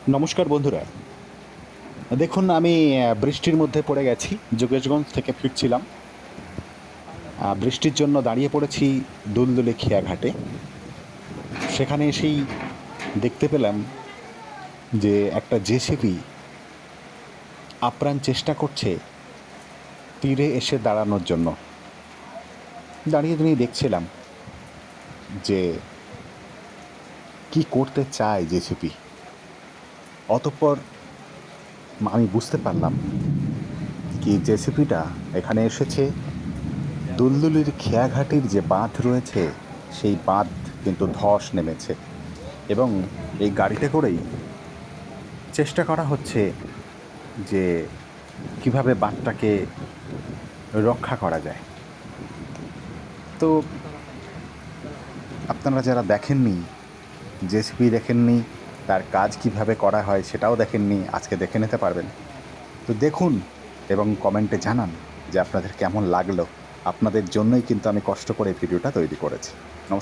নমস্কার বন্ধুরা। দেখুন আমি বৃষ্টির মধ্যে পড়ে গেছি। যোগেশগঞ্জ থেকে ফিরছিলাম। বৃষ্টির জন্য দাঁড়িয়ে পড়েছি দুলদুলি খেয়াঘাটে। সেখানে এসেই দেখতে পেলাম যে একটা জেসিবি আপ্রাণ চেষ্টা করছে তীরে এসে দাঁড়ানোর জন্য। দাঁড়িয়ে দেখছিলাম যে কি করতে চায় জেসিবি। অতঃপর আমি বুঝতে পারলাম কি জেসিবিটা এখানে এসেছে দুলদুলির খেয়াঘাটির যে বাঁধ রয়েছে সেই বাঁধ কিন্তু ধস নেমেছে এবং এই গাড়িতে করেই চেষ্টা করা হচ্ছে যে কিভাবে বাঁধটাকে রক্ষা করা যায়। তো আপনারা যারা দেখেননি, জেসিবি দেখেননি, তার কাজ কিভাবে করা হয় সেটাও দেখেননি, আজকে দেখে নিতে পারবেন। তো দেখুন এবং কমেন্টে জানান যে আপনাদের কেমন লাগলো। আপনাদের জন্যই কিন্তু আমি কষ্ট করে ভিডিওটা তৈরি করেছি। নমস্কার।